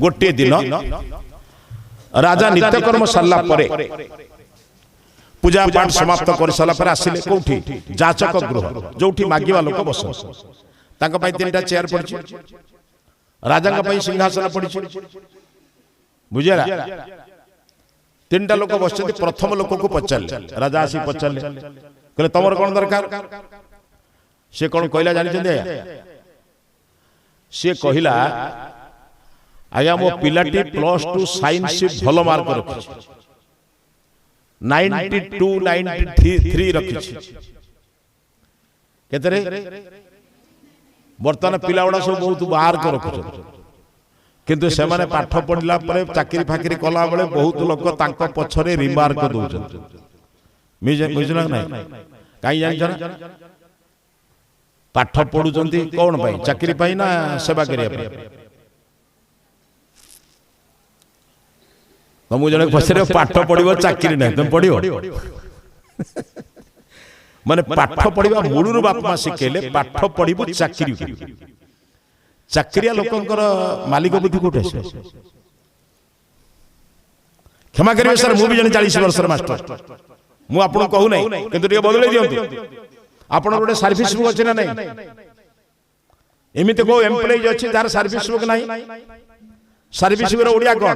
गोटे दिन राजा नित्यकर्म सारा पूजा पाठ समाप्त कर सारा आसिले कौटी जाचक गृह जो मागिबा लोक बस तीन चेयर पड़ी राजा सिंहासन पड़ी बुझेगा तीन टा लोक बस प्रथम लोक को पचारे राजा आसी पचारे कहले तुम कौन दरकार सी कौन कहला जानी सी कहला आज्ञा मो पिलाटी +2 साइंस भल मार्क रखी 92 93 रखी केतरे बर्तमान पिला गुड़ा सब बहुत बाहर कर रखुछन किंतु से माने पाठ पढ़ला परे चाकरी फाकरी कला बेले बहुत लोक तांको पछरे रिमार्क दउछन बुझना नहीं काई जान पाठ पढुचंती कौन पाई चाकरी पाई ना सेवा करिया पाई तुम जने पछरे पाठ पढ़िबो चाकरी नहीं तुम पढ़िबो माने पाठ पढ़िबा मूलरु बाप मा शिखेले पाठ पढ़िबो चाकरी चाकरिया लोकंकर मालिक बुद्धि कोठे क्षमा करिवे सर मु भी जने 40 वर्ष मास्टर मु आपन कहू नहीं किंतु टिके बदलै दियंतु आपन गोटे सर्विस बुक अछि ना नहीं एमिते को एम्प्लॉय अछि जार सर्विस बुक नहीं सर्विस बुक रो ओडिया कोन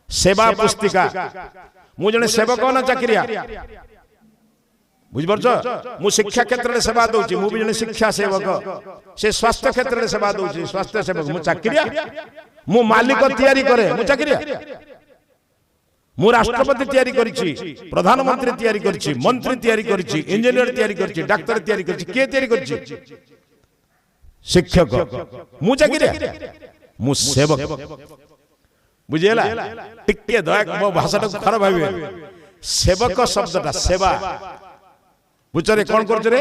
सेवा पुस्तिका मु जने सेवक ना चाकरिया बुझ परछ मु शिक्षा क्षेत्र में सेवा दउची मु भी जने शिक्षा सेवक से स्वास्थ्य क्षेत्र में सेवा दउची स्वास्थ्य सेवक मु चाकरिया मु मालिक तैयारी करे मु चाकरिया मु राष्ट्रपति तैयारी करिछि प्रधानमंत्री तैयारी करिछि मंत्री तैयारी करिछि इंजीनियर तैयारी करिछि डॉक्टर तैयारी करिछि के तैयारी करिछि शिक्षक मु चाकरिया मु सेवक बुझेला टिके दया मो भाषाटा खराब भाबे सेवक शब्दटा सेवा बुझरे कोन करछ रे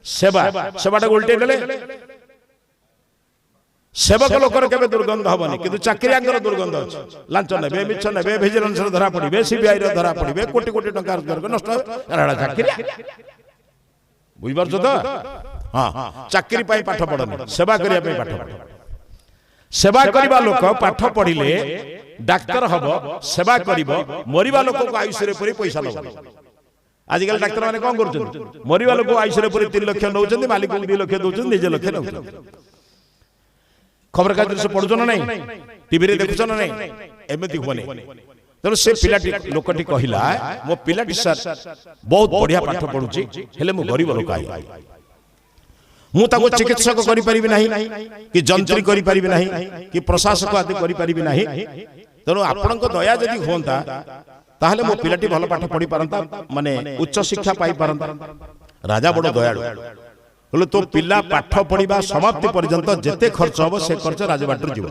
सेवा सेवाटा उल्टे देले सेवक लोकर केबे दुर्गंध हबनी किंतु चाकरियांकर दुर्गंध अछि लांच नेबे मिछ नेबे विजिलेंस रे धरा पड़िबे सीबीआई रे धरा पड़िबे कोटी कोटी टका रोजगार नष्ट एराडा चाकरिया बुझ परछ तो हां चाकरी पाई पाठ पढनी सेवा करिया पाई पाठ पढ सेवा करिबा लोक पाठ पढ़िले डाक्टर हबो सेवा करिबो मरिबा लोक को आयुष रे परि पैसा दबो आजकल डाक्टर माने कोन करछन मरिबा लोक आयुष रे परि 3 लाख नउछन मालिक को 2 लाख दउछन निजे लाख नउछन खबर कागज से पढुछन नहीं टीवी रे देखुछन नहीं एमेति होने तनो से पिलाटी लोकटी कहिला मो पिलाटी सर बहुत बढ़िया पाठ पढुची हेले मो गरीब लोक आइ मु ताको चिकित्सक करि परिबि नाही कि जंत्री करि परिबि नाही कि प्रशासक आदि करि परिबि नाही तनो आपनक दया जदी होंता ताहले मो पिलाटी भल पाठ पढि पारंता माने उच्च शिक्षा पाई पारंता राजा बड़ दयाळु बोले तो पिला पाठ पढिबा समाप्ति पर्यंत जेते खर्च होबो से खर्च राजबाटर जीव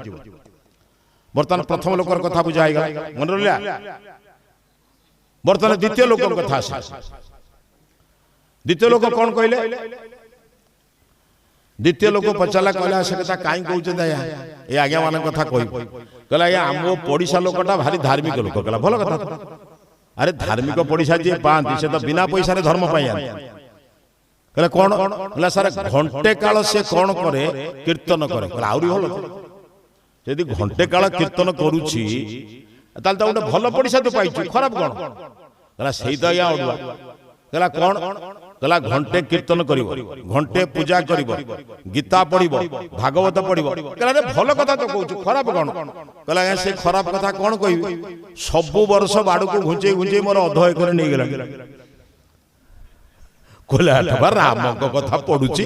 वर्तमान प्रथम लोकर कथा बुझाइगा मन रलिया वर्तमान द्वितीय लोकर कथा आसे द्वितीय लोक कोन कहले द्वितीय लोक पचाला कहला से कथा काई कहउछ दया ए आज्ञा मान कथा कहि कहला या हमो पडिसा लोकटा भारी धार्मिक लोक कहला भलो कथा अरे धार्मिक पडिसा जे पांती से तो बिना पैसा रे धर्म पाइया कहला कोन कहला सर घंटे काल से कोन करे कीर्तन करे कहला आउरी भलो यदि घंटे काल कीर्तन करूची ताल तो उठे भलो पडिसा तो पाइछु खराब कोन कहला सेई तो या ओडवा कहला कोन कहला घंटे कीर्तन करिवो घंटे पूजा करिवो गीता पढ़िवो भागवत पढ़िवो कहला रे भलो कथा तो कहूछु खराब कोन कहला से खराब कथा कोन कहिबी सब वर्ष बाडू को घुंचे घुंचे मोर अध एकर नै गेला कहला अथवा राम को कथा पढुची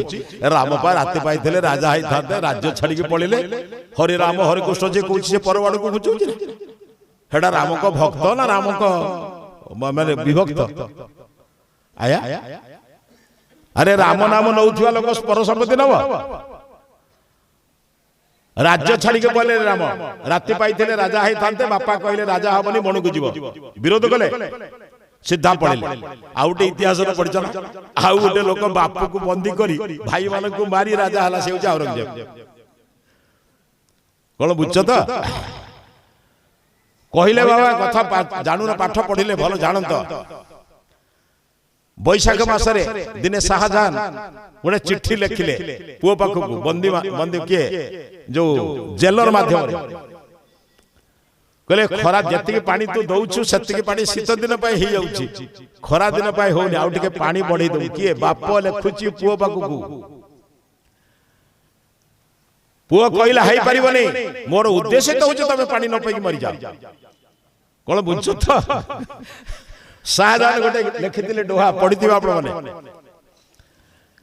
राम पा राते पाइथले राजा हाई थाते राज्य छाडी के पळिले हरि राम हरि कृष्ण जे कहूछि से परवाड को घुंचुछि हेडा राम को भक्त ना राम को माने विभक्त आया अरे राम नाम नौथिवा लोक पर संपत्ति नव राज्य छाड़ी के बोले राम राति पाइथिले राजा हाई थांते बापा कहले राजा हबनी मणु को जीव विरोध कले सीधा पड़े आउटे इतिहास रे पढिछन आउ गोटे लोक बापू को बंदी करी भाई मान को मारी राजा हला से औरंगजेब कोन बुझछ त कहले बाबा कथा जानू ना पाठ पढिले भलो जानंत बैशाख मासरे दिने शाहजहान गोटे चिट्ठी लिखिले पुओ पाखक बंदी बंदी किए जो जेलर माध्यम कहले खरा जति पानी तू दौछु सेति पानी शीत दिन पाई हो जाउछि खरा दिन पाई होनी आउ टिके पानी बढ़े दउ किए बाप लिखुछि पुओ पाखक पुओ कहला हाई परिबनी मोर उद्देश्य तो होछि तमे पानी न पाई मरि जाओ कोन बुझछु तो शाहजहान गोटे लिखिथिले डोहा पढिथिबा आपण माने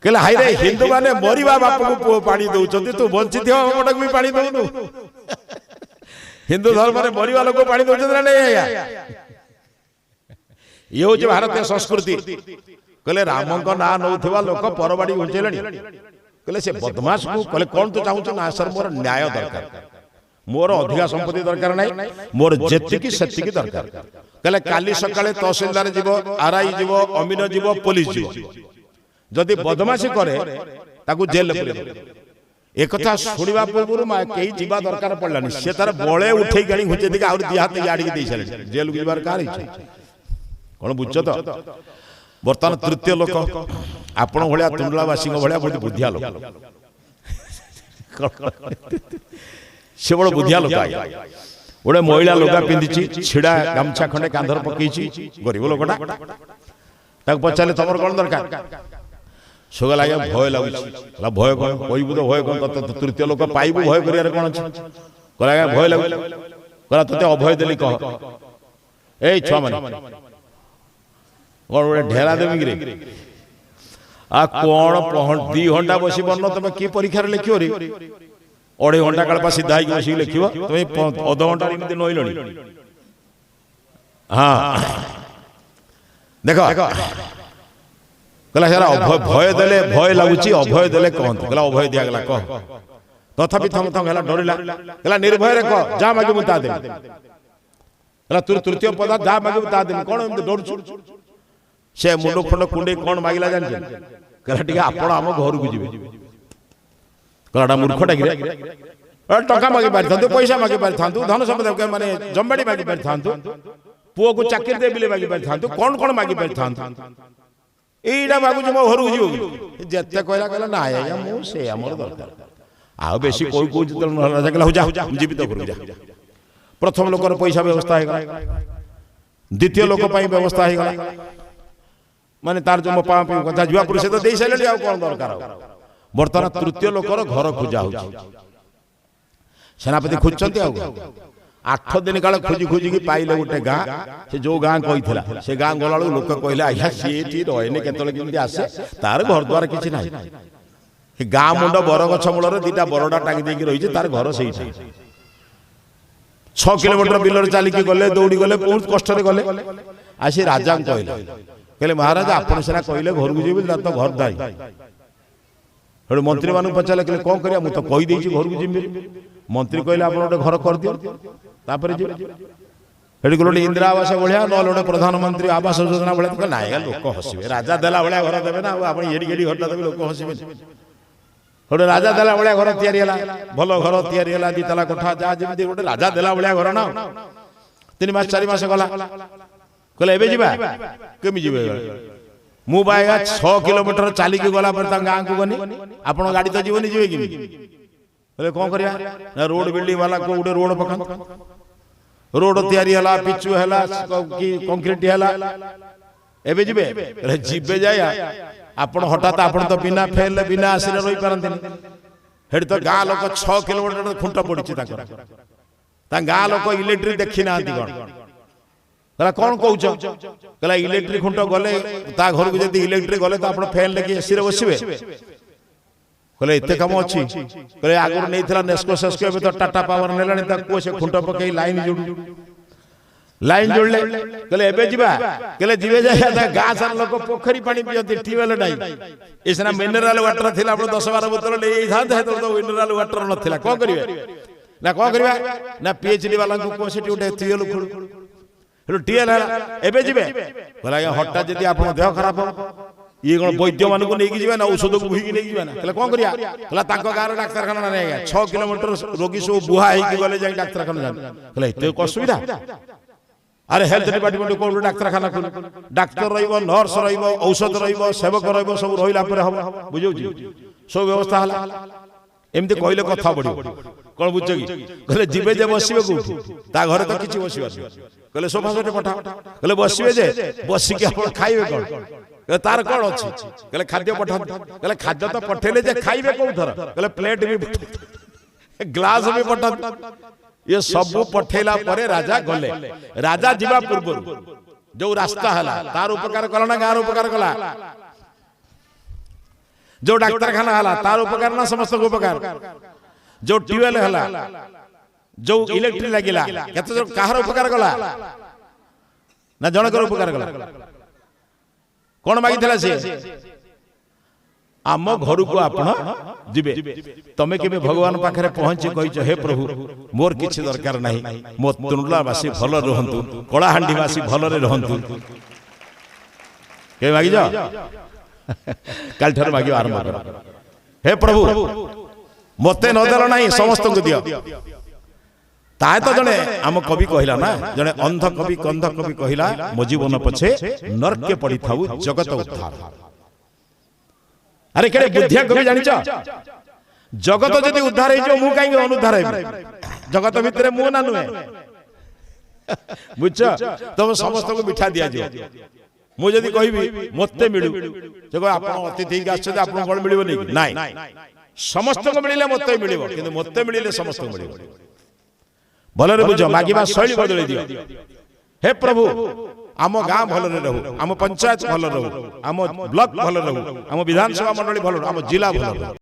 कहला हाय रे हिंदू माने मरिबा बाप को पुओ पानी दउछथि तू बंची थियो हमडक भी पानी दउनु हिंदू धर्म रे मरिबा लोक पानी दउछथि ना नहीं आया ये होछि भारतीय संस्कृति कहले राम को ना नउथिबा लोक परबाडी घुंचेलणी कहले से बदमाश को कहले कोन तू चाहू ना सर मोर न्याय दरकार मोर अधिका संपत्ति दरकार नहीं मोर जेतिकी सेतिकी दरकार कहले काली सकाळे तहसीलदार जीव आरआई जीव अमीन जीव पुलिस जीव जदि बदमाशी करे ताकू जेल पुरे एक कथा सुनिबा पूर्व कई जीवा दरकार पड़लानी से तार बळे उठे गाणी घुचे दिके आउर दिहात याडी के देइसले जेल जीवार कार इच्छा कोन बुझछ तो वर्तमान तृतीय लोक आपण भलिया तुंडलावासी भलिया बहुत बुद्धिया लोक से बड़ बुद्धिया लोक आया गोटे महिला लुगा पिंधि छिड़ा गामछा खंडे कांधर पकई गरीब लोकटा ताक पचारे तुम कौन दरकार सुगा लगे भय लगुला भय कौन कहबू तो भय कौन तृतीय लोक पाइबू भय कर कौन अच्छे कहला भय लगुला कहला तुते अभय देली कह ए छुआ माने गोटे ढेला देवी रे आ कौन 2 घंटा बसी बन तुम कि परीक्षा लिखियो रे 2.5 घंटा काल पा सीधा बस लिख तुम अध घंटा नईलि हाँ देख कहला अभय भय देले भय लगुची अभय देले कहते कहला अभय दिगला कह तथापि थम थम है डरला कहला निर्भय रे कह जा मागे मुता दे कहला तू तृतीय पद जा मागे मुता दे कौन एम डरछु से मुंड खंड कुंडे कौन मागिला जान कहला टिके आपण आम घर को जीवे कहला मूर्खटा कि टका मागे पारि था पैसा मागे पारि था धन संपदा माने जम्बाड़ी मागे पारि था पुओ को चाकरी दे बिले मागे पारि था कौन कौन मागे पारि था एटा मागु जे मो घर को जीव जत्ते कहला कहला ना आया मो से हमर दरकार आ बेसी कोई कोई जतल राजा कहला हो जा जीवित घर जा प्रथम लोकर पैसा व्यवस्था है द्वितीय लोक पई व्यवस्था है माने तार जो मपा कथा जुआ पुरुष तो देई साइले आ कोन दरकार वर्तमान तृतीय लोकर घर खोजा हो सेनापति खोजचंती आ 8 दिन काल खोजी खोजी की पाइले गोटे गाँ से जो गाँ कही से गाँ गला लोक कहले आज्ञा सी रहे केतले केमती आसे तार घर द्वार किसी ना गाँ मुंड बरगछ मूल 2टा बरडा टांगी देकी रही तार घर से 6 किलोमीटर बिलर चलिकी गले दौड़ी गले बहुत कष्ट गले आसी राजा कहले महाराज आपण सीना कहले घर को जीवी तो घर दाई हेडू मंत्री मान पचारे कहले कौन करिया मु तो कही देछि घर को जीवी मंत्री कहले आपण गोटे घर कर दियो तापर जी हेडी गोटे इंदिरा आवास भलिया न गोटे प्रधानमंत्री आवास योजना भलिया तो ना लोक हसबे राजा देला भलिया घर देबे ना आपण एडी एडी घरटा देबे लोक हसबे गोटे राजा देला भलिया घर तैयारी हला भलो घर तैयारी हला 2 तला कोठा जा जेमती गोटे राजा देला भलिया घर ना 3 मास 4 मास गला कहले एबे जीवा केमि जीवे मु बायगा 6 किलोमीटर चलिकी गला पर गाँ को गनी आपण गाड़ी तो जीवनी जीवे कि बोले कौन करिया रोड बिल्डिंग वाला को उडे रोड पकन रोड तैयारी हला पिचु हला की कंक्रीट हला एबे जीवे रे जीवे जाया आपण हठात आपण तो बिना फेल बिना आसिरे रही पारंतिनी हेड तो गाँ लोक 6 किलोमीटर खुंट पड़िछि ता गाँ लोक इलेक्ट्रिक देखि नांती कोन कहला कौन कहूच कहला इलेक्ट्रिक खुंट गले ता घर को जदी इलेक्ट्रिक गले तो आपण फैन लेके एसी रे बसिबे कहले एते काम अछि कहले आगुर नैथिला नेस्को सेस्को एबे तो टाटा पावर नेलानी ता को से खुंट पकई लाइन जोड़ले कहले एबे जीवा कहले जीवे जाय ता गाँ सार लोक पोखरी पानी पियती ट्यूबवेल नाही इसना मिनरल वाटर थिला आपण 10-12 बोतल ले थाते तो मिनरल वाटर नथिला को करिवे ना को करिवा ना पीएचडी वाला को को से उठे ट्यूबवेल खुल टीएल एबे जीवे कहला हटा जदी आपण देह खराब ये कोन वैद्य मान को नेकी जीवा ना औषध को भूई नेकी जीवा ना कहला कोन करिया कहला ताको गार डाक्तरखाना ना आया 6 किलोमीटर रोगी सब बुहा हे की गले जाई डाक्तरखाना जान कहला एते को सुविधा अरे हेल्थ डिपार्टमेंट को डाक्तरखाना खोल डाक्तर रहिबो नर्स रहिबो औषध रहिबो सेवक रहिबो सब रहिला पर हम बुझौ जी सब व्यवस्था हला एमती कहले कथा बढ़ियो कोन बुझ की कहले जीवे जे बसिबे को ता घर तो किछि बसिबा कहले सोफा सेट पठा कहले बसिबे जे बसि के आपण खाइबे कोन कहले तार कोन अछि कहले खाद्य पठा कहले खाद्य तो पठेले जे खाइबे को थर कहले प्लेट भी ग्लास भी पठा ये सब पठेला परे राजा गले राजा जीवा पूर्व जो रास्ता हला तार उपकार कला ना गार उपकार कला जो डाक्तरखाना हला तार उपकार ना समस्त उपकार जो ट्यूबवेल हला जो इलेक्ट्रिक लागिला केते जो काहर उपकार कला ना जनकर उपकार कला कोन मागी थला से आम घर को आपण जिबे तमे केबे भगवान पाखरे पहुंची कहिछ हे प्रभु मोर किछि दरकार नाही मो तुंडलावासी भल रहंतु कलाहांडीवासी भल रे रहंतु के मागी जा काल ठर मागी आरंभ कर हे प्रभु मते न देल नाही समस्त को दियो ताय तो जने आम कवि कहिला ना जने अंध कवि कंध कवि कहिला मो जीवन पछे नरके पड़ी थाउ जगत उद्धार अरे केड़े बुद्धिया कवि जानि छ जगत जदी उद्धार हे जो मु काई अनुद्धार हे जगत भितरे मु ना नुए बुझ तब समस्त को मिठा दिया जो मु जदी कहिबी मते मिलु जको आपण अतिथि के आछे आपण कोन मिलिबो नै नाही समस्त को मिलिले मते मिलिबो किंतु मते मिलिले समस्त को मिलिबो भलरे बुझ मागिबा शैली बदलै दियो हे प्रभु आम गाँ भल रहू आम पंचायत भल रहू आम ब्लॉक भल रहू आम विधानसभा मंडली भल आम जिला भल रहू।